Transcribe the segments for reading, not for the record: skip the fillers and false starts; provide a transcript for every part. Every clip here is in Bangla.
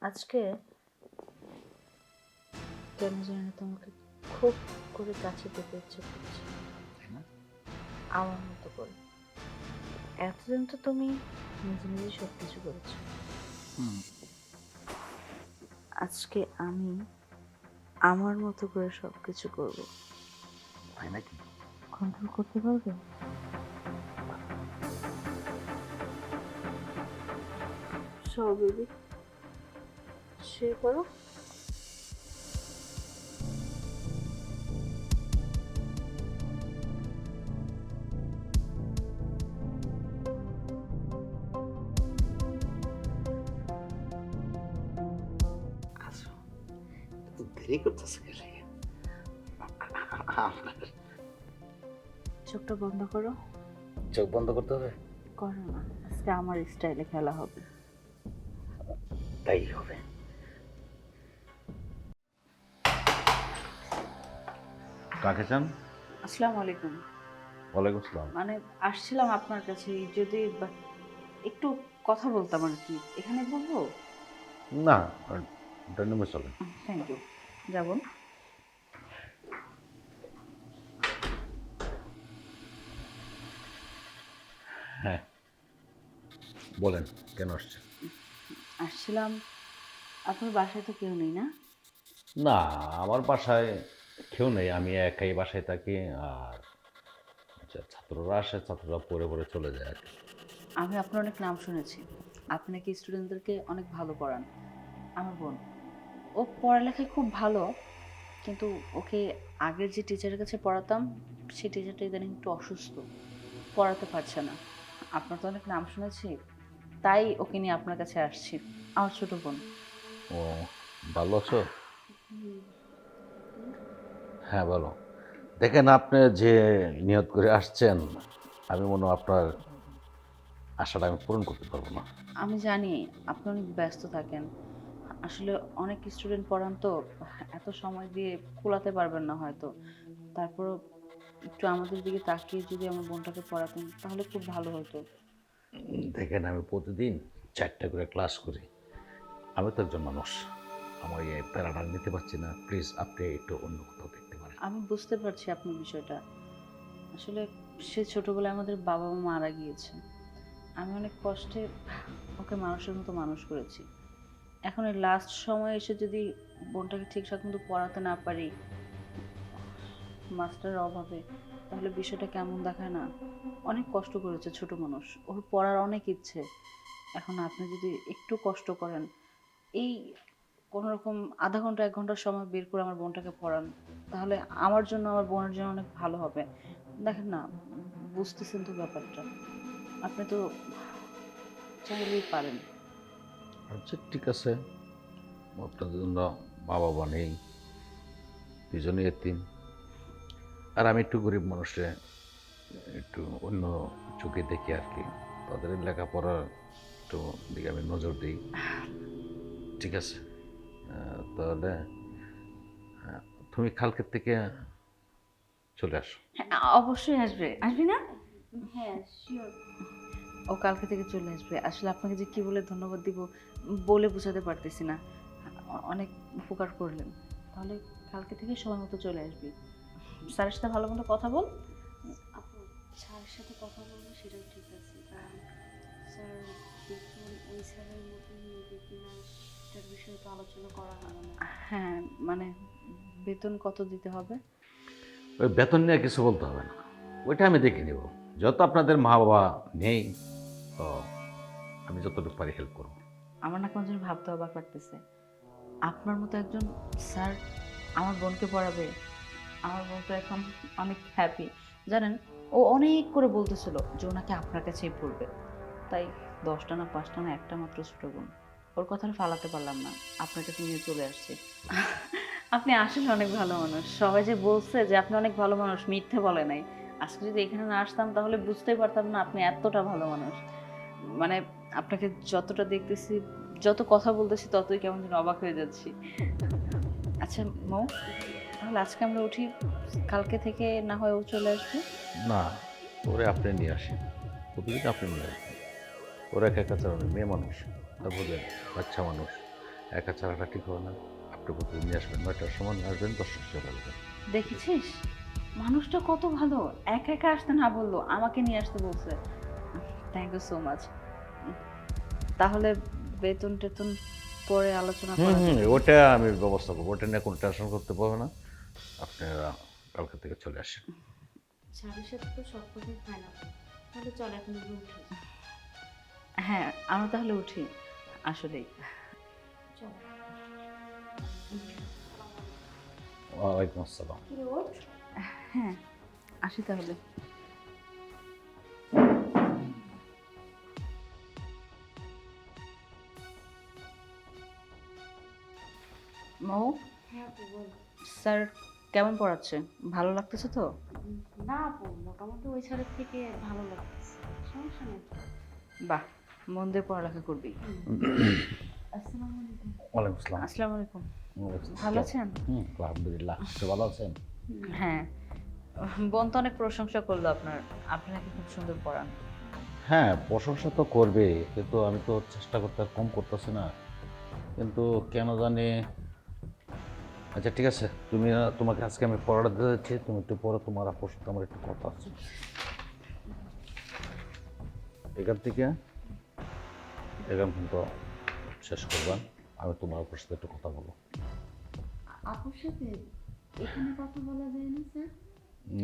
আজকে কেন জানি না তোমাকে খুব করে কাছে পেতে ইচ্ছে করছে, আমার মতো করে। এতদিন তো তুমি নিজে নিজে সব কিছু করেছো, আজকে আমি আমার মতো করে সব কিছু করবো। তাই নাকি? কন্ট্রোল করতে পারবে? সব বেবি শুয়ে পড়ো। আচ্ছা, এত দেরি করতেছে কেন? আপনার চোখটা বন্ধ করো। চোখ বন্ধ করতে হবে? করো না, আজকে আমার স্টাইলে খেলা হবে। তাই হবে। কাকে চান? আসসালামু আলাইকুম। ওয়ালাইকুম আসসালাম। মানে আসছিলাম আপনার কাছে, যদি একটু কথা বলতাম আর কি। এখানে বলবো? না, ডাইনামে চলে। Thank you. যাবন। হ্যাঁ, বলেন কেন আসছে? আসছিলাম, আপনার বাসায় তো কেউ নেই না? না, আমার বাসায় কেউ নেই, আমি একাই বাসায় থাকি। আর ছাত্ররা আসে, ছাত্ররা পড়ে পড়ে চলে যায় আর কি। আমি আপনার অনেক নাম শুনেছি, আপনি নাকি স্টুডেন্টদেরকে অনেক ভালো পড়ান। আমার বোন, ও পড়ালেখায় খুব ভালো, কিন্তু ওকে আগের যে টিচারের কাছে পড়াতাম, সেই টিচারটা ইদানিং একটু অসুস্থ, পড়াতে পারছে না। আপনার তো অনেক নাম শুনেছি, তাই ওকে নিয়ে আপনার কাছে আসছি। আমার ছোট বোন। ও, ভালো আছো? হ্যাঁ, বলো। দেখেন, আপনি যে নিয়ত করে আসছেন, আমি মনে হয় আপনার আশাটা আমি পূরণ করতে পারবো না। আমি জানি আপনি অনেক ব্যস্ত থাকেন, আসলে অনেক স্টুডেন্ট পড়ান তো, এত সময় দিয়ে কুলাতে পারবেন না হয়তো। তারপরও একটু আমাদের দিকে তাকিয়ে যদি আমার বোনটাকে পড়াতেন তাহলে খুব ভালো হতো। দেখেন, আমি প্রতিদিন 4টা করে ক্লাস করি। আমি তো একজন মানুষ, আমার এই প্যারাটা নিতে পারছি না। প্লিজ আপনি একটু অন্য কোথাও দেখতে পারেন। আমি বুঝতে পারছি আপনার বিষয়টা। আসলে সে ছোটবেলায় আমাদের বাবা মা মারা গিয়েছে, আমি অনেক কষ্টে ওকে মানুষের মতো মানুষ করেছি। এখন এই লাস্ট সময় এসে যদি বোনটাকে ঠিকঠাক মতো পড়াতে না পারি মাস্টারের অভাবে, তাহলে বিষয়টা কেমন দেখায় না। অনেক কষ্ট করেছে ছোট মানুষ, ওর পড়ার অনেক ইচ্ছে। এখন আপনি যদি একটু কষ্ট করেন, এই কোনো রকম আধা ঘন্টা 1 ঘন্টার সময় বের করে আমার বোনটাকে পড়ান, তাহলে আমার জন্য আমার বোনের জন্য অনেক ভালো হবে। দেখেন না, বুঝতেছেন তো ব্যাপারটা, আপনি তো চাইলেই পারেন। আচ্ছা, ঠিক আছে। আপনাদের জন্য মা বাবা নেই, দুজনেই এতিম। আর আমি একটু গরিব মানুষে একটু অন্য চোখে দেখি আর কি। তাদের লেখাপড়ার একটু দিকে আমি নজর দিই। ঠিক আছে, তাহলে তুমি কালকের থেকে চলে আসো। হ্যাঁ, অবশ্যই আসবে, আসবি না? হ্যাঁ শিওর। ও কালকে থেকে চলে আসবে। আসলে আপনাকে যে কি বলে ধন্যবাদ দিব বলে বোঝাতে পারতেছি না। অনেক উপকার করলেন। তাহলে কালকে থেকে সময় মতো চলে আসবি। স্যারের সাথে ভালো মতো কথা বল। আপু, স্যারের সাথে কথা বলবো সেটাও ঠিক আছে, কারণ স্যার বেতন ওই স্যারের মতন নেবে কিনা সেটার বিষয়ে তো আলোচনা করা হলো না। হ্যাঁ, মানে বেতন কত দিতে হবে? ওই বেতন নিয়ে কিছু বলতে হবে না, ওইটা আমি দেখে নেব। যত আপনাদের মা বাবা নেই, তো আমি যতটুকু পারি হেল্প করবো। আমার না কেমন যেন ভাবতে অবাক লাগতেছে, আপনার মতো একজন স্যার আমার বোনকে পড়াবে। আমার বোন তো এখন অনেক হ্যাপি, জানেন। ও অনেক করে বলতেছিল যে ও নাকি আপনার কাছেই পড়বে। তাই 10টা না 5টা না একটা মাত্র ছোট বোন, ওর কথা ফালাতে পারলাম না, আপনার কাছে নিয়ে চলে আসছি। আপনি আসলে অনেক ভালো মানুষ, সবাই যে বলছে যে আপনি অনেক ভালো মানুষ মিথ্যে বলে নাই। আজকে যদি এখানে না আসতাম তাহলে বুঝতেই পারতাম না আপনি এতটা ভালো মানুষ। মানে আপনাকে যতটা দেখতেছি, যত কথা বলতেছি ততই কেমন যেন অবাক হয়ে যাচ্ছি। আচ্ছা মৌ, তাহলে আজকে আমরা উঠি, কালকে থেকে না হয় ও চলে আসবে। না, ওরে আপনি নিয়ে আসেন, প্রতিদিন আপনি নিয়ে আসবেন। ওরা একা একা চালানো মেয়ে মানুষ, তা বোঝেন, বাচ্চা মানুষ, একা ছাড়াটা ঠিক হবে না। আপনি প্রতিদিন নিয়ে আসবেন, 9টার সময় নিয়ে আসবেন, 10টার সময় চলে যাবেন। দেখেছিস মানুষটা কত ভালো, একা একা আসতে না বললো, আমাকে নিয়ে আসতে বলছে। Thank you so much. তাহলে বেতন টেতন পরে আলোচনা করা যাবে। ওটা আমি ব্যবস্থা করবো, ওটা নিয়ে কোনো টেনশন করতে পারবে না। আপনারা কালকে থেকে চলে আসেন। স্যারের সাথে তো সব কথাই ফাইনাল, তাহলে চল এখন আমরা উঠে যাই। হ্যাঁ আমরা তাহলে উঠি। আসলেই চল। ওয়ালাইকুম আসসালাম। কি রে ওঠ। হ্যাঁ আসি তাহলে। মৌ, হ্যাঁ আপু বল। স্যার কেমন পড়াচ্ছে, ভালো লাগতেছে তো? না আপু, মোটামুটি ওই স্যারের থেকে ভালো লাগতেছে, সমস্যা নেই। বাহ, মন দিয়ে পড়ালেখা করবি। আসসালামু আলাইকুম। ওয়ালাইকুম আসসালাম। আসসালামু আলাইকুম। ভালো আছেন? আলহামদুলিল্লাহ, আপনি ভালো আছেন? হ্যাঁ, বোন তো অনেক প্রশংসা করলো আপনার, আপনি নাকি খুব সুন্দর পড়ান। হ্যাঁ, প্রশংসা তো করবে, কিন্তু আমি তো চেষ্টা করতে কম করতেছি না, কিন্তু কেন জানি। আচ্ছা ঠিক আছে, তুমি তোমাকে আজকে আমি পড়াটা দিয়ে দিচ্ছি, তুমি একটু পরে তোমার আপুর সাথে আমার একটু কথা আছে। এখান থেকে এখান পর্যন্ত শেষ করবা, আমি তোমার আপুর সাথে একটু কথা বলবো। আপুর সাথে এখানে কথা বলা যায় না স্যার?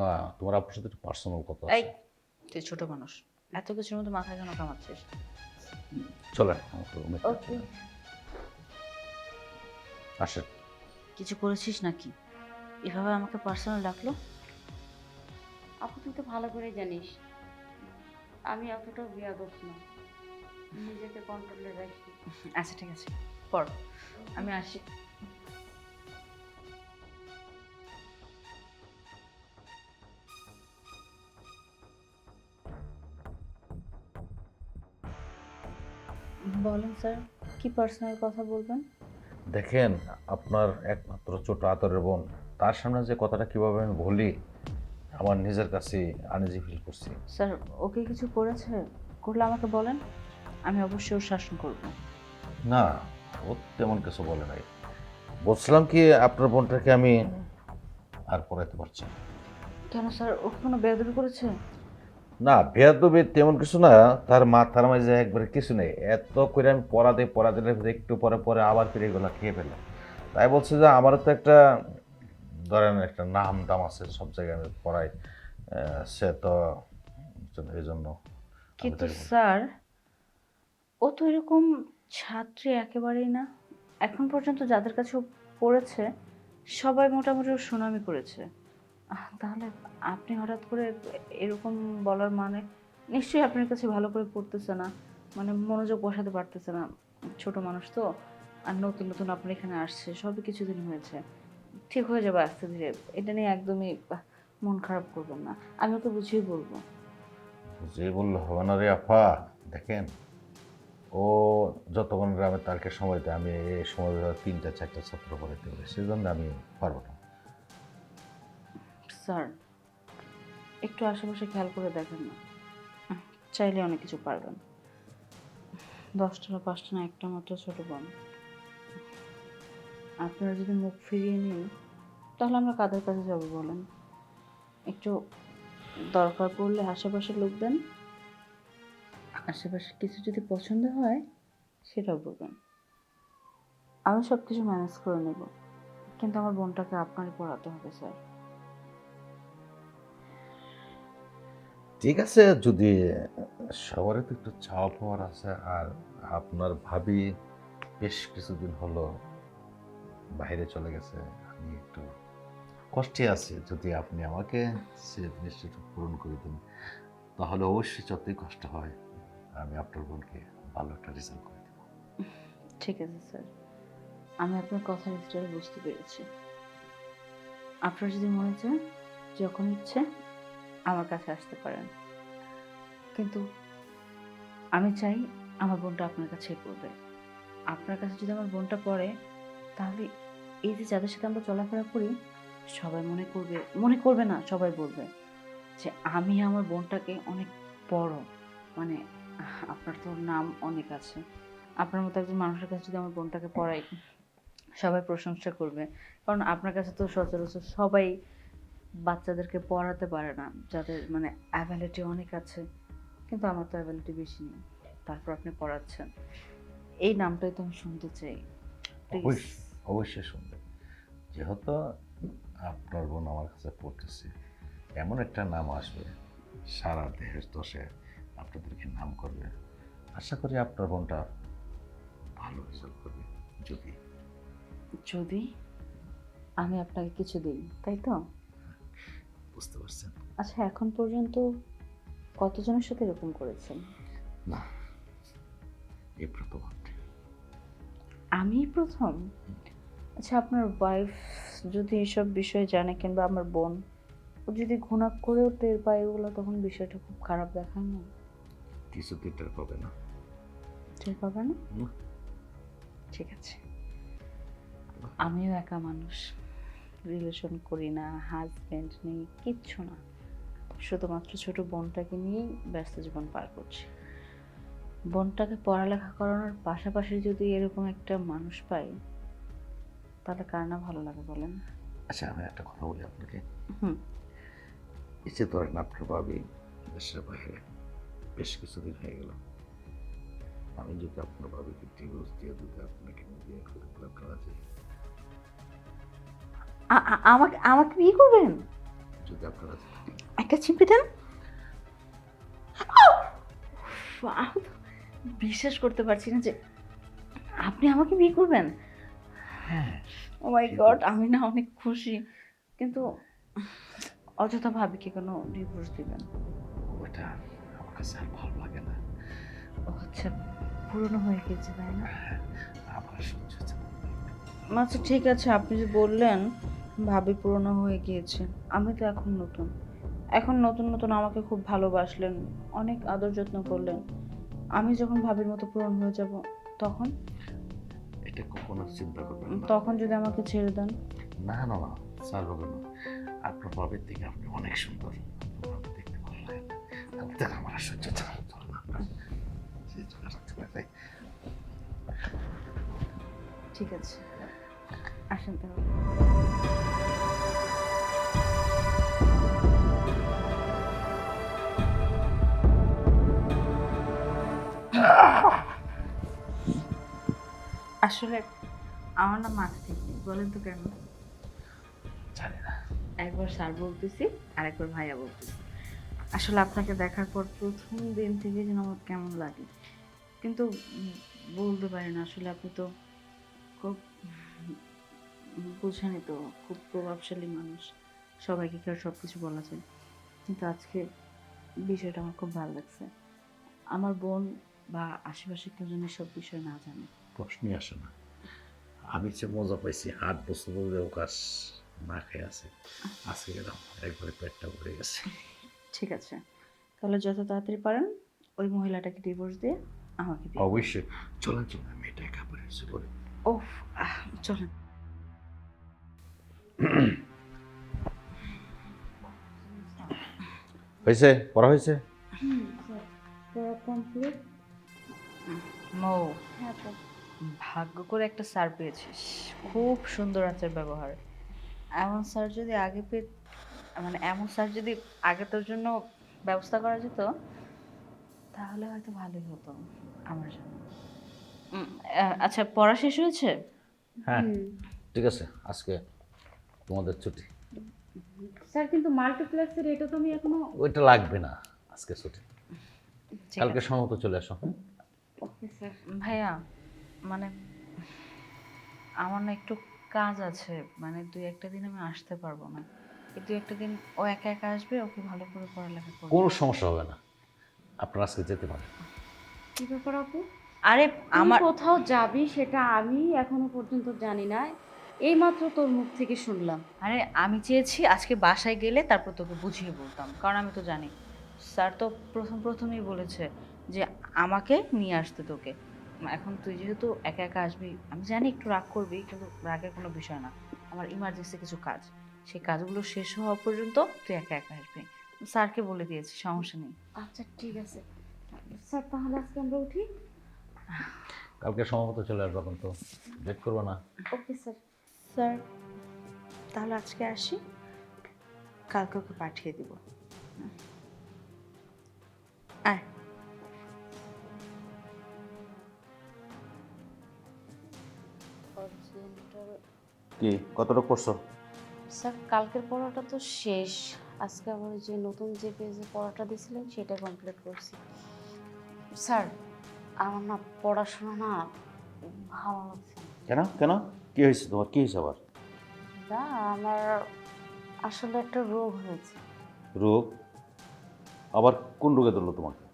না, তোমার আপুর সাথে একটু পার্সোনাল কথা এই, আছে। তুই ছোট মানুষ, এত কিছুর মধ্যে মাথায় কেন কামাচ্ছিস? চলে আমার রুমে ওকে। আসেন। কিছু করেছিস নাকি, এভাবে আমাকে পার্সোনাল ডাকলো? আপু তুই তো ভালো করে জানিস আমি এতটাও বেয়াদব না, নিজেকে কন্ট্রোলে রাখি। আচ্ছা ঠিক আছে, পড়, আমি আসি। বলেন স্যার, কি পার্সোনাল কথা বলবেন? দেখেন, আপনার একমাত্র ছোট আদরের বোন, তার সামনে যে কথাটা কিভাবে আমি বলি, আমার নিজের কাছে আনইজি ফিল করছি। স্যার ওকে কিছু করেছে, করলে আমাকে বলেন, আমি অবশ্যই ওর শাসন করব। না, ও তেমন কিছু বলে নাই। বলছিলাম কি, আপনার বোনটাকে আমি আর পড়াইতে পারছি না। কেন স্যার, ও কোনো বেয়াদবি করেছে? না, বেয়াদবি তেমন কিছু না, তার মাথার মাঝে একবারে কিছু নেই। এত করে আমি পড়াতে একটু পরে পরে আবার ফিরে এগুলো খেয়ে ফেলে। তাই বলছে যে আমারও তো একটা, ধরেন একটা নাম দাম আছে, সব জায়গায় আমি পড়াই। সে তো এই জন্য আমি কিন্তু তাকে বলি। স্যার, ও তো এরকম ছাত্রী একেবারেই না। এখন পর্যন্ত যাদের কাছে ও পড়েছে সবাই মোটামুটি ওর সুনামি করেছে। তাহলে আপনি হঠাৎ করে এরকম বলার মানে, নিশ্চয়ই আপনার কাছে ভালো করে পড়তেছে না, মানে মনোযোগ বসাতে পারতেছে না। ছোট মানুষ তো, আর নতুন নতুন আপনি এখানে আসছে, সবই কিছুদিন হয়েছে, ঠিক হয়ে যাবে আস্তে ধীরে। এটা নিয়ে একদমই মন খারাপ করবেন না, আমি ওকে বুঝিয়ে বলবো। যে বললো হবে না রে আপা। দেখেন, ও যতক্ষণ গ্রামে তারকে সময় দেয়, আমি এই সময় 3টা 4টা ছাত্র পড়াইতে পারি, সেজন্য আমি পারবো না। স্যার একটু আশেপাশে খেয়াল করে দেখেন না, চাইলে অনেক কিছু পারবেন। 10টা না 5টা না, একটা মাত্র ছোট বোন। আপনারা যদি মুখ ফিরিয়ে নিন তাহলে আমরা কাদের কাছে যাব বলেন? একটু দরকার পড়লে আশেপাশে লোক দেন, আশেপাশে কিছু যদি পছন্দ হয় সেটাও বলবেন, আমি সব কিছু ম্যানেজ করে নেব। কিন্তু আমার বোনটাকে আপনারই পড়াতে হবে স্যার। ঠিক আছে, যদি সবারই তো একটু চাওয়া পাওয়ার আছে, আর আপনার ভাবি বেশ কিছুদিন হলো বাইরে চলে গেছে, আমি একটু কষ্টে আছি। যদি আপনি আমাকে সে জিনিসটা একটু পূরণ করে দেন, তাহলে অবশ্যই যতই কষ্ট হয় আমি আপনার বোনকে ভালো একটা রেজাল্ট করে দেবো। ঠিক আছে স্যার, আমি আপনার কথার স্টাইল বুঝতে পেরেছি। আপনার যদি মনে চায় যখন ইচ্ছে আমার কাছে আসতে পারেন, কিন্তু আমি চাই আমার বোনটা আপনার কাছেই পড়বে। আপনার কাছে যদি আমার বোনটা পড়ে, তাহলে এই যে যাদের সাথে আমরা চলাফেরা করি সবাই মনে করবে না, সবাই বলবে যে আমি আমার বোনটাকে অনেক বড়, মানে আপনার তো নাম অনেক আছে, আপনার মতো একজন মানুষের কাছে যদি আমার বোনটাকে পড়াই, সবাই প্রশংসা করবে। কারণ আপনার কাছে তো সচরাচর সবাই বাচ্চাদেরকে পড়াতে পারে না, যাদের মানে অ্যাবিলিটি অনেক আছে, কিন্তু আমার তো অ্যাবিলিটি বেশি নেই, তারপর আপনি পড়াচ্ছেন। এই নামটাই তো আমি শুনতে চাই। প্লিজ। অবশ্যই শুনবে। যেহেতু আপনার বোন আমার কাছে পড়তেছে, এমন একটা নাম আসবে সারা দেশের দশে আপনাদেরকে নাম করবে। আশা করি আপনার বোনটা ভালো রেজাল্ট করবে। যদি যদি আমি আপনাকে কিছু দিই, তাই তো? বুঝতে পারছেন? আচ্ছা, এখন পর্যন্ত কতজনের সাথে এরকম করেছেন? না, এই প্রথম আপনি। আমি প্রথম? আচ্ছা, আপনার ওয়াইফ যদি এসব বিষয়ে জানে, কিংবা আমার বোন ও যদি ঘুণা করেও টের পায় ওগুলো, তখন বিষয়টা খুব খারাপ দেখায় না? কিছুতেই টের পাবে না। টের পাবে না? না। ঠিক আছে। আমিও একা মানুষ, রিলেশন করি না, হাজবেন্ড নেই, কিচ্ছু না, শুধুমাত্র ছোট বোনটাকে নিয়েই ব্যস্ত জীবন পার করছি। বোনটাকে পড়ালেখা করানোর পাশাপাশি যদি এরকম একটা মানুষ পাই, তাহলে কার না ভালো লাগে বলেন? আচ্ছা, আমি একটা কথা বলি আপনাকে। হুম। এই যে ধরেন আপনার ভাবি দেশের বাইরে বেশ কিছুদিন হয়ে গেল, আমি যদি আপনার ভাবিকে ডিভোর্স দিয়ে দিতে আপনাকে বিয়ে করে দিলাম, কেমন আছে? আমাকে আমাকে বিয়ে করবেন? যদি আপনারা একটা চিমটি দেন। আমি তো বিশ্বাস করতে পারছি না যে আপনি আমাকে বিয়ে করবেন। হ্যাঁ, ও মাই গড, আমি না অনেক খুশি, কিন্তু অযথা ভাবিকে কেন ডিভোর্স দিবেন? ওটা আমার কাছে আর ভালো লাগে না। ও আচ্ছা, পুরনো হয়ে গেছে তাই না? আমার সহ্য হচ্ছে না। আচ্ছা ঠিক আছে, আপনি যে বললেন ভাবি পুরনো হয়ে গিয়েছে, আমি তো এখন নতুন। এখন নতুন নতুন আমাকে খুব ভালোবাসলেন, অনেক আদর যত্ন করলেন। আমি যখন ভাবির মতো পুরনো হয়ে যাব, তখন এটা কখনো চিন্তা করবেন না। তখন যদি আমাকে ছেড়ে দেন? না না না, স্যার বলবেন না। আপনার ভাবের দিকে আপনি অনেক সুন্দর, আপনার ভাবে দেখতে ভালো লাগে না। আমি তো আমার আর সহ্য হচ্ছে না। চলুন আপনার সেই চলে রাখতে পারে। ঠিক আছে, আসেন তাহলে। আসলে আমার না মাথা ঠিক নেই, বলেন তো কেন? জানি না। একবার স্যার বলতেছি আর একবার ভাইয়া বলতেছি। আসলে আপনাকে দেখার পর প্রথম দিন থেকে যেন আমার কেমন লাগে, কিন্তু বলতে পারি না। আসলে আপনি তো খুব বুঝেনি তো, খুব প্রভাবশালী মানুষ, সবাইকে কেউ সব কিছু বলা যায়। কিন্তু আজকে বিষয়টা আমার খুব ভালো লাগছে। আমার বোন বা আশেপাশে কেউ যেন সব বিষয় না জানে। প্রশ্নই আসে না। আমি যে মজা পাইছি 8 বছর ধরে কাজ না খেয়ে আছে, আজকে গেলাম একবারে পেটটা ভরে গেছে। ঠিক আছে, তাহলে যত তাড়াতাড়ি পারেন ওই মহিলাটাকে ডিভোর্স দিয়ে আমাকে বিয়ে করুন। অবশ্যই। চলেন চলেন, আমি এটা একা পারে বলে। ওহ, চলেন। হয়েছে, পড়া হয়েছে? কমপ্লিট। মৌ, হ্যাঁ তো। ভাগ্য করে একটা স্যার পেয়েছিস, খুব সুন্দর আচার ব্যবহার। এমন স্যার যদি আগে মানে এমন স্যার যদি আগে তোর জন্য ব্যবস্থা করা যেত, তাহলে হয়তো ভালোই হতো আমার জন্য। আচ্ছা, পড়া শেষ হয়েছে? হ্যাঁ, ঠিক আছে, আজকে তোমাদের ছুটি। স্যার কিন্তু মাল্টিপ্লেক্সের এটা তো আমি এখনো। ওইটা লাগবে না, আজকে ছুটি। ঠিক কালকে আছে। সময় মতো চলে আসো। Okay sir. ভাইয়া, মানে আমার না একটু কাজ আছে, মানে 2-1 দিন আমি আসতে পারবো না। এই 2-1 দিন ও একা একা আসবে, ওকে ভালো করে পড়ালেখা করবে। কোনো সমস্যা হবে না, আপনারা আজকে যেতে পারেন। কি ব্যাপার আপু? আরে তুই আমার কোথাও যাবি সেটা আমি এখনো পর্যন্ত জানি না, এইমাত্র তোর মুখ থেকে শুনলাম। আরে আমি চেয়েছি আজকে বাসায় গেলে তারপর তোকে বুঝিয়ে বলতাম, কারণ আমি তো জানি স্যার তো প্রথমেই বলেছে যে আমাকে নিয়ে আসতে তোকে। এখন তুই যেহেতু একা একা আসবি, আমি জানি একটু রাগ করবি, কিন্তু রাগের কোনো বিষয় না। আমার ইমার্জেন্সি কিছু কাজ, সেই কাজগুলো শেষ হওয়া পর্যন্ত তুই একা একা আসবি। স্যারকে বলে দিয়েছি, সমস্যা নেই। আচ্ছা ঠিক আছে স্যার, তাহলে আজকে আমরা উঠি। কালকে সম্ভবত চলে আসবো, এখন তো লেট করবো না। Okay sir. স্যার তাহলে আজকে আসি, কালকে ওকে পাঠিয়ে দিব। আয়। কি কতটুকু করছো? স্যার কালকের পড়াটা তো শেষ, আজকে আবার যে নতুন যে পেজে পড়াটা দিয়েছিলেন সেটা কমপ্লিট করছি। স্যার আমার না পড়াশোনা না ভালো লাগছে না। কেন কেন কি হয়েছে তোমার, কি হয়েছে আবার? না আমার আসলে একটা রোগ হয়েছে। রোগ? আবার কোন রোগে ধরলো তোমাকে?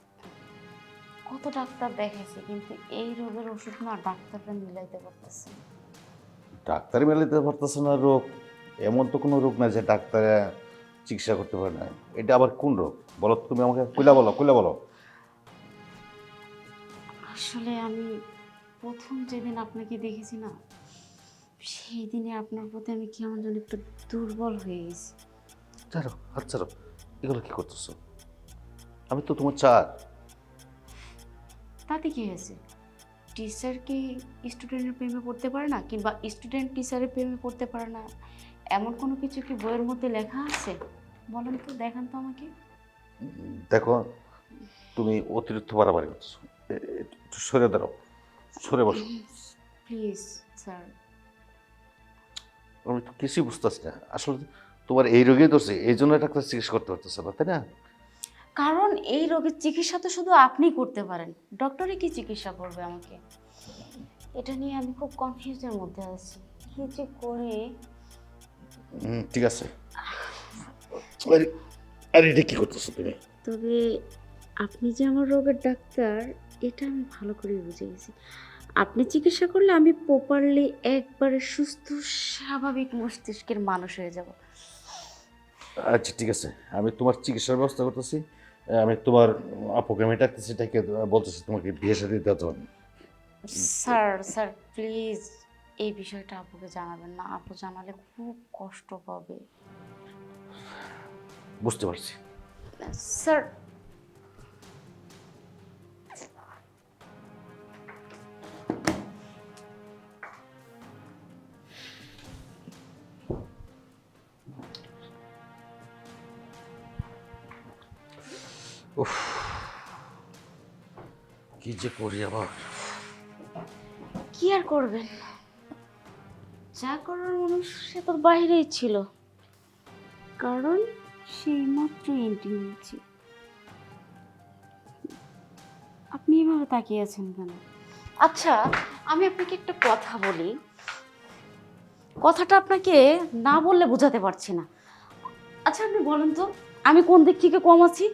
কত ডাক্তার দেখাইছে কিন্তু এই রোগের ওষুধ না ডাক্তাররা মিলাইতে পারতেছে না। ডাক্তার মেলাতে পারতেছে না রোগ? এমন তো কোনো রোগ না যে ডাক্তারে চিকিৎসা করতে পারে না। এটা আবার কোন রোগ বলো তো, তুমি আমাকে খুলে বলো। আসলে আমি প্রথম যেদিন আপনাকে দেখেছি না, সেই দিনে আপনার প্রতি আমি কেমন যেন একটু দুর্বল হয়ে গেছি। ছাড়ো হাত ছাড়ো, এগুলো কি করতেছো? আমি তো তোমার চার। তাতে কি হয়েছে? টিচার কি স্টুডেন্টের প্রেমে পড়তে পারে না, কিংবা স্টুডেন্ট টিচারের প্রেমে পড়তে পারে না, এমন কোনো কিছু কি বইয়ের মধ্যে লেখা আছে? বলেন তো, দেখান তো আমাকে। দেখো তুমি অতিরিক্ত বাড়াবাড়ি করছো, একটু সরে দাঁড়াও, সরে বসো। Please sir. আমি তো কিছুই বুঝতেছি না আসলে, তোমার এই রোগেই ধরছে এই জন্য ডাক্তার চিকিৎসা করতে পারতেছে না, তাই না? কারণ এই রোগের চিকিৎসা তো শুধু আপনিই করতে পারেন, ডক্টরে কি চিকিৎসা করবে আমাকে? এটা নিয়ে আমি খুব কনফিউজের মধ্যে আছি, কি যে করি। ঠিক আছে। আরে আরে এটা কি করতেছো তুমি? তবে আপনি যে আমার রোগের ডাক্তার এটা আমি ভালো করে বুঝে গেছি। আপনি চিকিৎসা করলে আমি প্রপারলি একবারে সুস্থ স্বাভাবিক মস্তিষ্কের মানুষ হয়ে যাব। আচ্ছা ঠিক আছে, আমি তোমার চিকিৎসার ব্যবস্থা করতেছি। আমি তোমার আপুকে আমি ডাকতেছি, এটাকে বলতেছি তোমাকে বিয়ে সাথে দিতে হবে। স্যার স্যার প্লিজ এই বিষয়টা আপুকে জানাবেন না, আপু জানালে খুব কষ্ট পাবে। বুঝতে পারছি। স্যার উফ, কি যে করি আবার। কি আর করবেন, যা করার মানুষ সে তোর বাইরেই ছিল, কারণ সেই মাত্র এন্ট্রি নিয়েছি। আপনি এভাবে তাকিয়ে আছেন কেন? আচ্ছা আমি আপনাকে একটা কথা বলি, কথাটা আপনাকে না বললে বোঝাতে পারছি না। আচ্ছা আপনি বলেন তো, আমি কোন দিক থেকে কম আছি,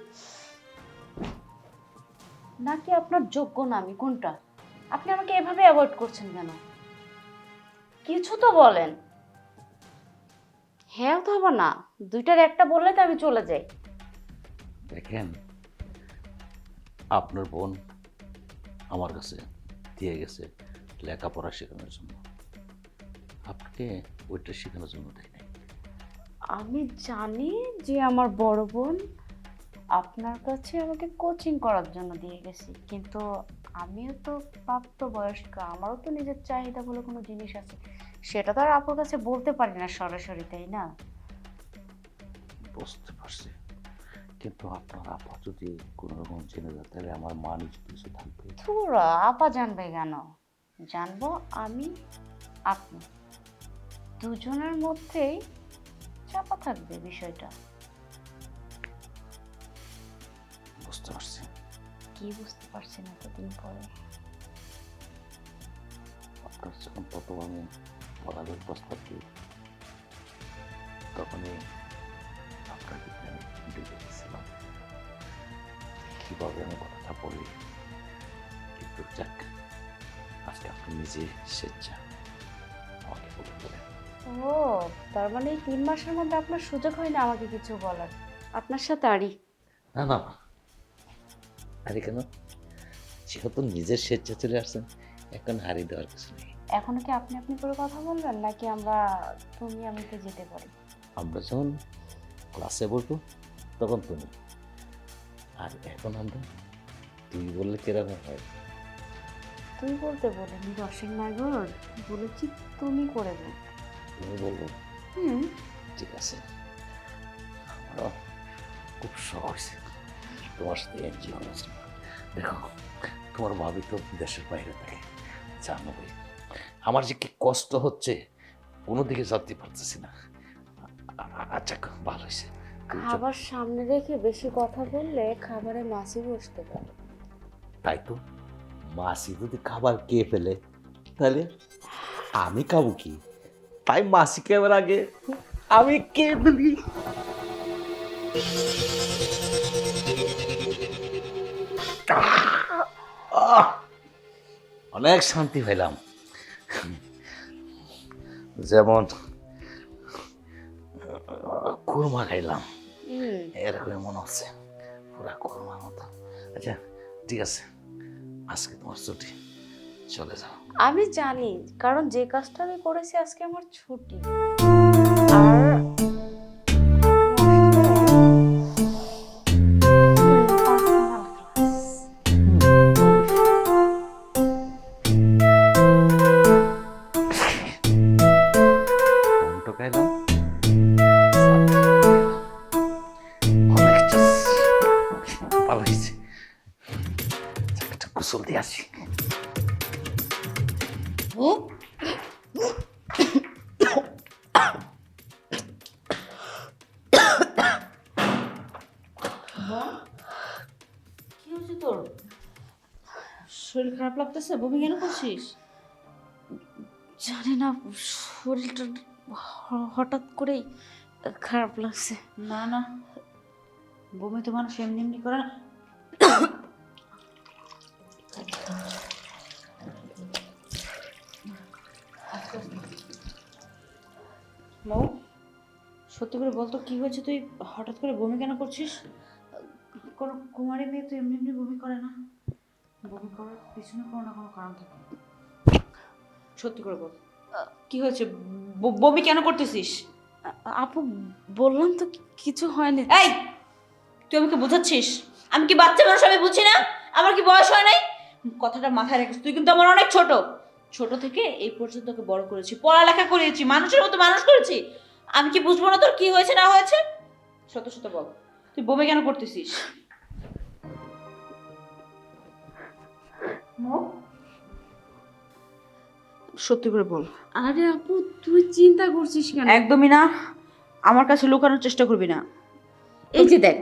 নাকি আপনার যোগ্য না আমি, কোনটা? আপনি আমাকে এভাবে অ্যাভয়েড করছেন কেন? কিছু তো বলেন। হ্যাঁ অথবা না, দুইটার একটা বললে তো আমি চলে যাই। দেখেন, আপনার বোন আমার কাছে দিয়ে গেছে লেখাপড়া শেখানোর জন্য, আপনাকে ওইটা শেখানোর জন্য দেয় নাই। আমি জানি যে আমার বড় বোন আপনার কাছে আমাকে কোচিং করার জন্য দিয়ে গেছি, কিন্তু আমিও তো প্রাপ্তবয়স্ক, আমারও তো নিজের চাহিদা বলে কোনো জিনিস আছে, সেটা তো আর আপুর কাছে বলতে পারি না সরাসরি, তাই না? বুঝতে পারছি, কিন্তু আপনার আপা যদি কোনো রকম জেনে যায় তাহলে আমার মান ইজ্জত কিছু থাকবে। তোরা আপা জানবে কেন? জানবো আমি, আপনি, দুজনের মধ্যেই চাপা থাকবে বিষয়টা। বুঝতে পারছি। কি বুঝতে পারছেন এতদিন পরে? আপনার যখন প্রথম আমি পড়ালের প্রস্তাব দিই, তখনই আপনার দিকে আমি ডুবে গেছিলাম, কীভাবে আমি কথাটা বলি। কিন্তু যাক, আজকে আপনি নিজে স্বেচ্ছা আমাকে বলে দিলেন। ও, তার মানে এই 3 মাসের মধ্যে আপনার সুযোগ হয় না আমাকে কিছু বলার, আপনার সাথে আরই। না না, আরে কেন, যেহেতু নিজের স্বেচ্ছা চলে আসছেন, এখন হারিয়ে দেওয়ার কিছু নেই। এখনো কি আপনি আপনি করে কথা বলবেন, নাকি আমরা তুমি আমিতে যেতে পারি? আমরা যখন ক্লাসে বলবো তখন তুমি, আর এখন আমরা তুই বললে কিরকম হয়? তুই বলতে বলিনি রসিক নাগর, বলেছি তুমি করে দেবে। তুমি বলবো? হুম। ঠিক আছে, আমারও খুব শখ হয়েছে তোমার সাথে এনজয় করেছি। দেখো, তোমার ভাবি তো দেশের বাইরে থাকে, জানোই আমার যে কি কষ্ট হচ্ছে, কোনো দিকে যেতে পারতেছি না। আচ্ছা, ভালো হয়েছে। খাবার সামনে রেখে বেশি কথা বললে খাবারে মাছি বসতে পারে। তাই তো, মাসি যদি খাবার খেয়ে ফেলে তাহলে আমি খাবো কি? তাই মাসি খাবার আগে আমি খেয়ে ফেলি। আহ! অনেক শান্তি পেলাম, যেমন কুরমা খাইলাম এরকম মনে হচ্ছে, পুরা কুরমার মতো। আচ্ছা ঠিক আছে, আজকে তোমার ছুটি, চলে যাও। আমি জানি, কারণ যে কাজটা আমি করেছি আজকে আমার ছুটি। আর personal class। কোনটা খাইলাম? অনেক ভালো হয়েছে, একটা গোসল দিয়ে আসি। কি হয়েছে তোর? শরীর খারাপ লাগতেছে? বমি কেন করছিস? জানি না, শরীরটা হঠাৎ করেই খারাপ লাগছে। না না, বমি তো মানুষ এমনি এমনি করে না। মৌ, সত্যি করে বলতো কি হয়েছে? তুই হঠাৎ করে বমি কেন করছিস? কোনো কুমারী মেয়ে তো এমনি এমনি বমি করে না। বমি করার পিছনে কোনো না কোনো কারণ থাকে। সত্যি করে বল, কি হয়েছে? বমি কেন করতেছিস? আপু, বললাম তো কিছু হয়নি। এই, তুই আমাকে বোঝাচ্ছিস? আমি কি বাচ্চা মানুষ? আমি বুঝি না? আমার কি বয়স হয় নাই? কথাটা মাথায় রাখিস, তুই কিন্তু আমার অনেক ছোট। ছোট থেকে এই পর্যন্ত তোকে বড় করেছি, পড়ালেখা করিয়েছি, মানুষের মতো মানুষ করেছি। আমি কি বুঝবো না তোর কি হয়েছে না হয়েছে? সত্য সত্য বল, তুই বমি কেন করতেছিস? সত্যি করে বল। আরে আপু, তুই চিন্তা করছিস কেন? একদমই না, আমার কাছে লুকানোর চেষ্টা করবি না। এই যে দেখ,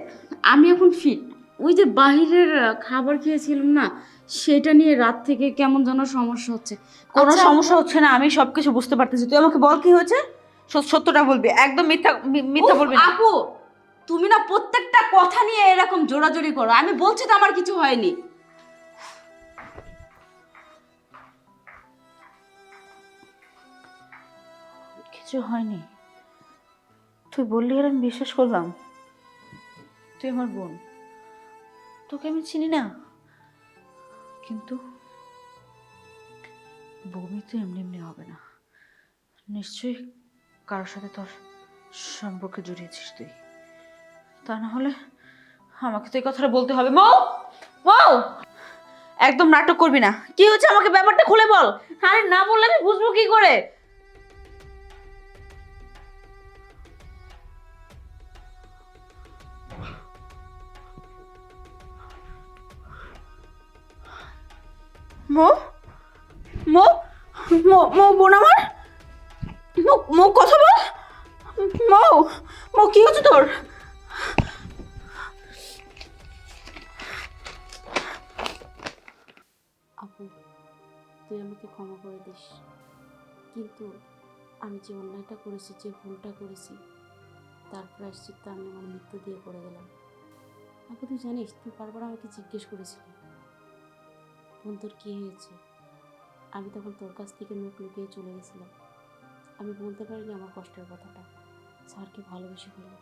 আমি এখন ফিট। ওই যে বাহিরের খাবার খেয়েছিলাম না, সেটা নিয়ে রাত থেকে কেমন যেন সমস্যা হচ্ছে। কোনো আচ্ছা, সমস্যা হচ্ছে না, আমি সবকিছু বুঝতে পারতেছি। তুই আমাকে বল কি হয়েছে, সত্যটা বলবি, একদম মিথ্যা বলবি না। আপু, তুমি না প্রত্যেকটা কথা নিয়ে এরকম জোরাজোরি করো। আমি বলছি তো আমার কিছু হয়নি। কিছু হয়নি? তুই বললি আর আমি বিশ্বাস করলাম। তুই আমার বোন, তোকে আমি চিনি না, কিন্তু বমি তো এমনি এমনি হবে না। নিশ্চয়ই কারোর সাথে তোর সম্পর্কে জড়িয়েছিস তুই, তা না হলে আমাকে তো এই কথাটা বলতে হবে। মৌ, মৌ, একদম নাটক করবি না। কি হচ্ছে আমাকে ব্যাপারটা খুলে বল। আরে না বললে আমি বুঝবো কি করে? মো, মো, মো, মো, বোন আমার, মো, মো, কথা বল। মো, মো, কি হচ্ছে তোর? আপু, তুই আমাকে ক্ষমা করে দিস, কিন্তু আমি যে অন্যায়টা করেছি, যে ভুলটা করেছি, তার প্রায়শ্চিত্ত আমি আমার মৃত্যু দিয়ে করে গেলাম। আপু, তুই জানিস, তুই বারবার আমাকে জিজ্ঞেস করেছিলি বোন তোর কী হয়েছে। আমি তখন তোর কাছ থেকে মুখ লুকিয়ে চলে গেছিলাম। আমি বলতে পারিনি আমার কষ্টের কথাটা। স্যারকে ভালোবেসে ফেলে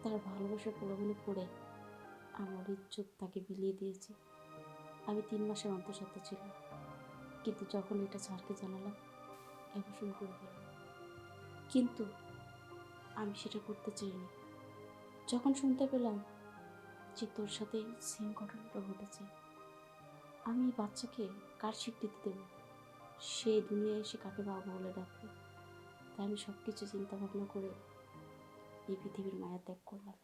তার ভালোবাসার প্রলোভনে পড়ে আমার ইজ্জত তাকে বিলিয়ে দিয়েছি। আমি 3 মাসের অন্তঃসত্ত্বা ছিলাম, কিন্তু যখন এটা স্যারকে জানালাম, অ্যাবর্শন করে ফেললাম। কিন্তু আমি সেটা করতে চাইনি। যখন শুনতে পেলাম যে তোর সাথে সেম ঘটনাটা ঘটেছে, আমি এই বাচ্চাকে কার স্বীকৃতি দেব? সে দুনিয়ায় এসে কাকে বাবা বলে ডাকবে? তাই আমি সব কিছু চিন্তা ভাবনা করে এই পৃথিবীর মায়া ত্যাগ করলাম।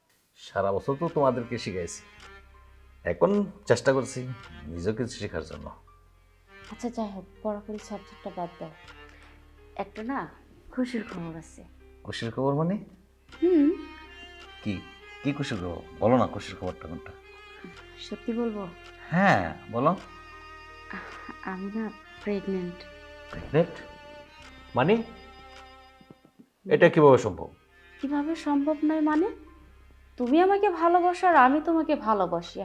সারা বছর তো তোমাদেরকে শিখাইছি, এখন চেষ্টা করছি নিজেও কিছু শেখার জন্য। আচ্ছা যাই হোক, পড়াপড়ির সাবজেক্টটা বাদ দাও। একটা না খুশির খবর আছে। খুশির খবর মানে? হুম, কি কি খুশির খবর বলো না, খুশির খবরটা কোনটা? সত্যি বলবো? হ্যাঁ বলো। আমি না প্রেগনেন্ট। প্রেগনেন্ট মানে? এটা কিভাবে সম্ভব? কিভাবে সম্ভব নয় মানে? তুমি আমাকে ভালোবাসো আর আমি তোমাকে ভালোবাসি,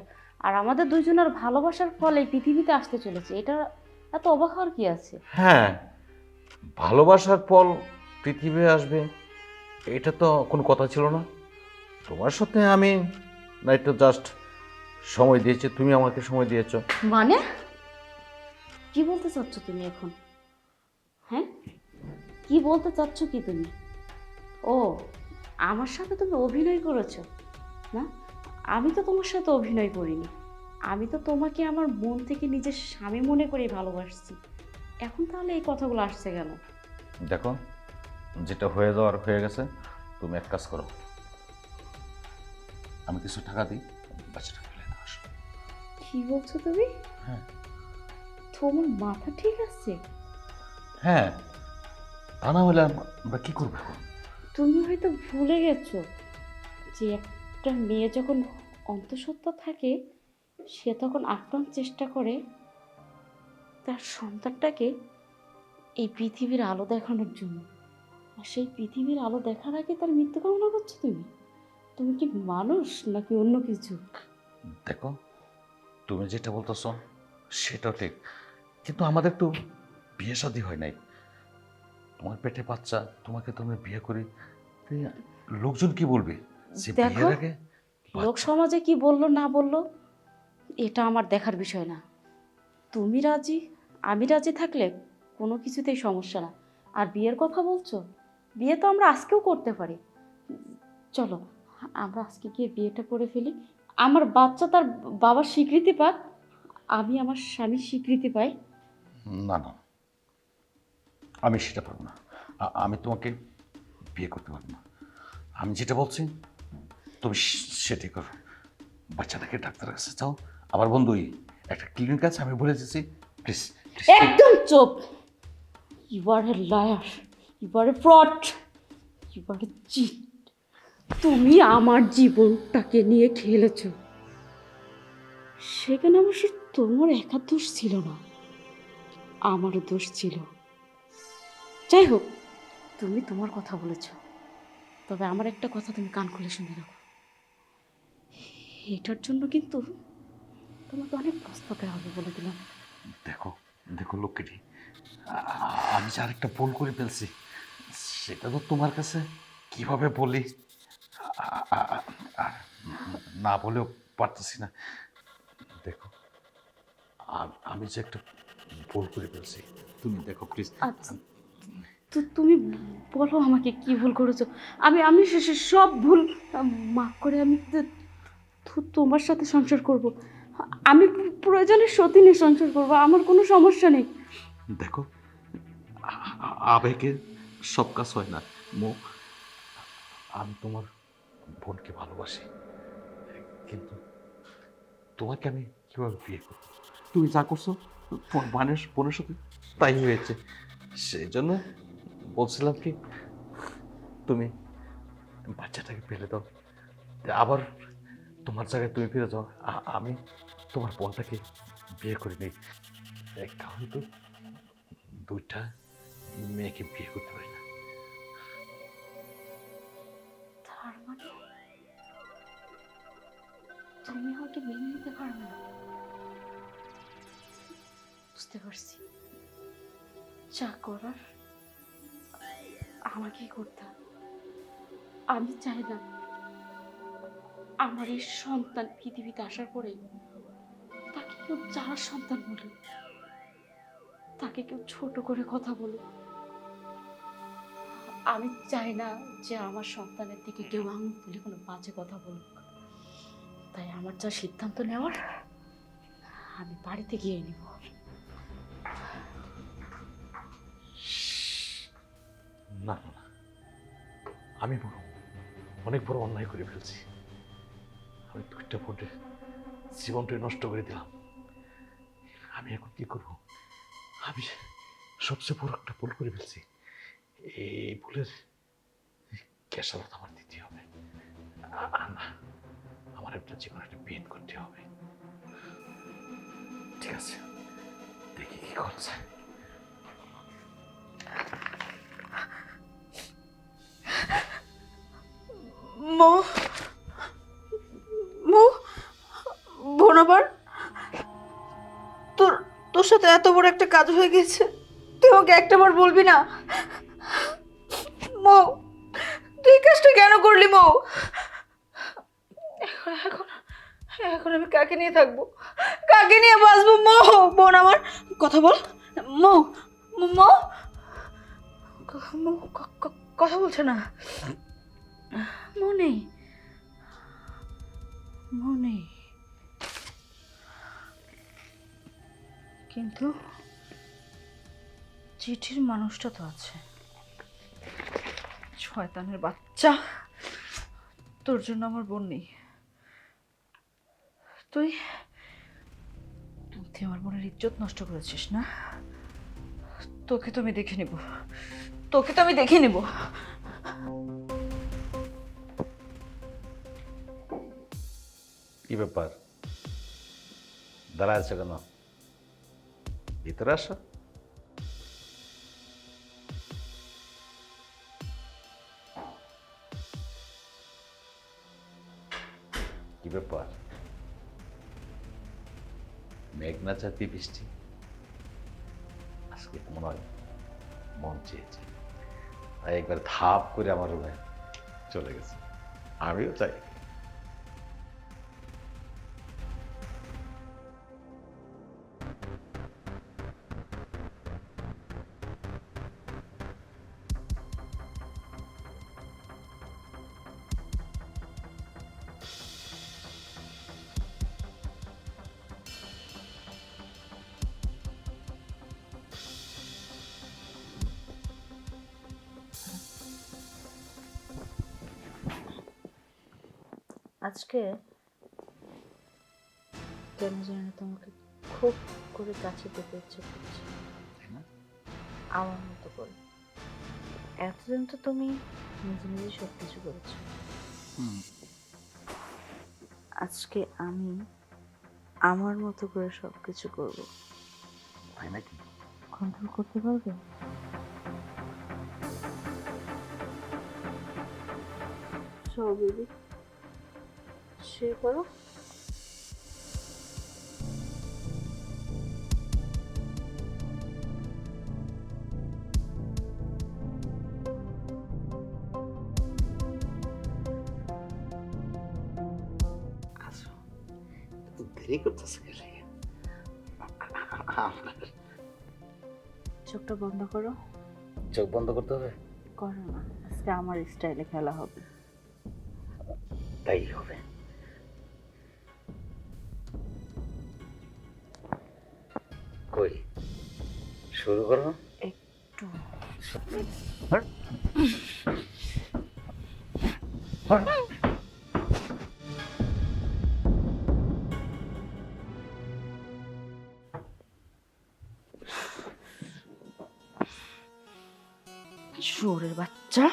আর আমাদের দুজনের ভালোবাসার ফলে এই পৃথিবীতে আসতে চলেছে। এটা এত অবাক হওয়ার কি আছে? হ্যাঁ, ভালোবাসার ফল পৃথিবী আসবে, এটা তো কোনো কথা ছিল না। তোমার সাথে আমি না একটু জাস্ট সময় দিয়েছি, তুমি আমাকে সময় দিয়েছো। মানে কি বলতে চাচ্ছ তুমি এখন? হ্যাঁ, কি বলতে চাচ্ছ কি তুমি? ও, আমার সাথে তুমি অভিনয় করেছো না? আমি তো তোমার সাথে অভিনয় করিনি। আমি তো তোমাকে আমার মন থেকে নিজের স্বামী মনে করেই ভালোবাসছি। এখন তাহলে এই কথাগুলো আসছে কেন? দেখো, যেটা হয়ে যাওয়ার হয়ে গেছে, তুমি এক কাজ করো, আমি কিছু টাকা দিই, বাচ্চাটা ফেলে দাও, আসো। কি বলছো তুমি? হ্যাঁ তোমার মাথা ঠিক আছে? হ্যাঁ, তা না হলে আমরা কি করবো এখন? তুমি হয়তো ভুলে গেছো যে একটা মেয়ে যখন অন্তঃসত্ত্বা থাকে, সে তখন আপ্রাণ চেষ্টা করে তার সন্তানটাকে এই পৃথিবীর আলো দেখানোর জন্য। আর সেই পৃথিবীর আলো দেখার আগে তার মৃত্যু কামনা করছো তুমি? তুমি কি মানুষ নাকি অন্য কিছু? দেখো, তুমি যেটা বলতেছো সেটাও ঠিক, কিন্তু আমাদের তো বিয়ে শাদী হয় নাই। তোমার পেটে বাচ্চা, তোমাকে তুমি বিয়ে করি, তো লোকজন কি বলবে যে দেখো, বিয়ের আগে লোক বাচ্চা? সমাজে কি বললো না বললো এটা আমার দেখার বিষয় না। তুমি রাজি, আমি রাজি থাকলে কোনো কিছুতেই সমস্যা না। আর বিয়ের কথা বলছো, বিয়ে তো আমরা আজকেও করতে পারি। চলো, আমরা আজকে গিয়ে বিয়েটা করে ফেলি। আমার বাচ্চা তার বাবার স্বীকৃতি পাক, আমি আমার স্বামীর স্বীকৃতি পাই। না না, আমি সেটা পারবো না। আমি তোমাকে বিয়ে করতে পারবো না। আমি যেটা বলছি তুমি সেটাই করো। বাচ্চাটাকে ডাক্তারের কাছে যাও, আমার বন্ধুই একটা ক্লিনিক আছে, আমি বলে দিচ্ছি। প্লিজ একদম চুপ! You are a liar, you are a fraud, you are a cheat. তুমি আমার জীবনটাকে নিয়ে খেলেছ। সেখানে অবশ্য তোমার একা দোষ ছিল না, আমারও দোষ ছিল। যাই হোক, তুমি তোমার কথা বলেছ, তবে আমার একটা কথা তুমি কান খুলে শুনে রাখো। এটার জন্য কিন্তু তোমাকে অনেক পস্তাতে হবে বলে দিলাম। দেখো, দেখো লক্ষ্মীটি, আমি যে আরেকটা ভুল করে ফেলছি, সেটা তো তোমার কাছে কিভাবে বলি, আর না বলেও পারতেছি না। দেখো, আমি যে একটা ভুল করে ফেলছি, তুমি দেখো প্লিজ। আচ্ছা, তো তুমি বলো আমাকে কি ভুল করেছো। আমি আমি সব ভুল মাফ করে আমি তোমার সাথে সংসার করব। আমি প্রয়োজনে সতীনে সংসার করব, আমার কোনো সমস্যা নেই। দেখো, আবেগে সব কাজ হয় না মো। আমি তোমার বোনকে ভালোবাসি, কিন্তু তোমাকে আমি কিভাবে বিয়ে করব? তুমি যা করছো তোমার বোনের সাথে তাই হয়েছে। সেই জন্য বলছিলাম কি, তুমি বাচ্চাটাকে ফেলে দাও, আবার তোমার জায়গায় তুমি ফিরে যাও। আমি তোমার বোনটাকে বিয়ে করে নিই। কারণ তো দুইটা মেয়েকে বিয়ে করতে পারি না। তার মানে তুমি আমাকে মেনে নিতে পারবে না? বুঝতে পারছি, যা করার আমাকেই করতে হবে। আমি চাই না আমার এই সন্তান পৃথিবীতে আসার পরে তাকে কেউ যার সন্তান বলে, তাকে কেউ ছোট করে কথা বলে। আমি চাই না যে আমার সন্তানের দিকে কেউ আঙুল তুলে কোনো বাজে কথা বলুক। তাই আমার যা সিদ্ধান্ত নেওয়ার আমি বাড়িতে গিয়ে নিব। না না না, আমি অনেক বড় অন্যায় করে ফেলছি। আমি দুইটা ভোটে জীবনটাই নষ্ট করে দিলাম। আমি এখন কি করব? আমি সবচেয়ে বড় একটা ভুল করে ফেলছি। এই ভুলের খেসারত আমার দিতে হবে। না, আমার একটা জীবন একটা বিয়ে করতে হবে। ঠিক আছে, দেখি কি করা যায়। মো মো বোন, আবার তোর তোর সাথে এত বড় একটা কাজ হয়ে গেছে, তুই আমাকে একটাবার বলবি না? মো, তুই এই কাজটা কেন করলি মো? এখন এখন আমি কাকে নিয়ে থাকবো, কাকে নিয়ে বাঁচবো? মো বোন আমার, কথা বল। মো মো মো, মো, কথা বলছে না। মো নেই, মো নেই, কিন্তু চিঠির মানুষটা তো আছে। শয়তানের বাচ্চা, তোর জন্য আমার বোন নেই। তুই তুই আমার বোনের ইজ্জত নষ্ট করেছিস না? তোকে তো আমি দেখে নেব, তোকে তো আমি দেখে নেব। কি ব্যাপার, দাঁড়ায় আছে কেন? ভিতরে আসো। কি ব্যাপার, মেঘনা চাতি বৃষ্টি? আজকে মনে হয় মন চেয়েছে, তাই একবার ধাপ করে আমার রুমে চলে গেছে। আমিও চাই। আজকে কেন জানি না তোমাকে খুব করে কাছে পেতে ইচ্ছে করছে, আমার মতো করে। এতদিন তো তুমি নিজে নিজে সব কিছু করেছো, আজকে আমি আমার মতো করে সব কিছু করবো। তাই নাকি? কন্ট্রোল করতে পারবে? চলো বেবি, শুয়ে পড়ো। আসো, তো দেরি করতেছে গেলে। চোখটা বন্ধ করো। চোখ বন্ধ করতে হবে? করো না, আজকে আমার স্টাইলে খেলা হবে। তাই হবে। কই, শুরু করো। একটু শুয়োরের বাচ্চা,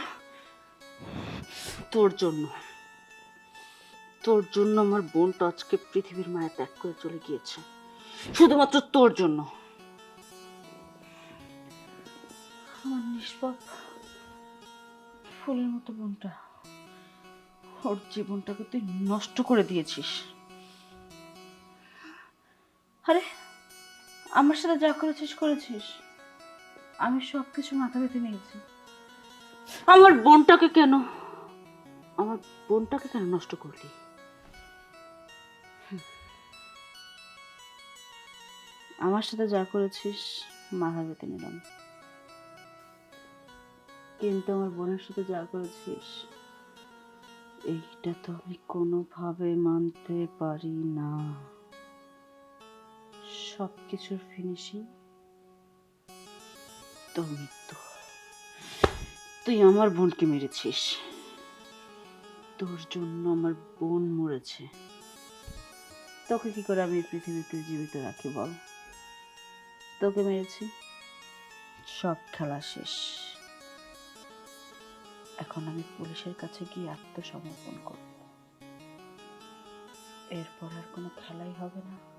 তোর জন্য তোর জন্য আমার বোনটা আজকে পৃথিবীর মায়া ত্যাগ করে চলে গিয়েছে, শুধুমাত্র তোর জন্য। আমার নিষ্পাপ ফুলের মতো বোনটা, ওর জীবনটাকে তুই নষ্ট করে দিয়েছিস। আরে আমার সাথে যা করেছিস করেছিস, আমি সবকিছু মাথা পেতে নিয়েছি। আমার বোনটাকে কেন নষ্ট করলি? আমার সাথে যা করেছিস মাথা পেতে নিলাম, কিন্তু আমার বোনের সাথে যা করেছিস এইটা তো আমি কোনোভাবে মানতে পারি না। সব কিছুর ফিনিশিং তোর মৃত্যু। তুই আমার বোনকে মেরেছিস, তোর জন্য আমার বোন মরেছে। তোকে কি করে আমি এই পৃথিবীতে জীবিত রাখি বল? তোকে মেরেছি, সব খেলা শেষ। এখন আমি পুলিশের কাছে গিয়ে আত্মসমর্পণ করব। এরপর আর কোনো খেলাই হবে না।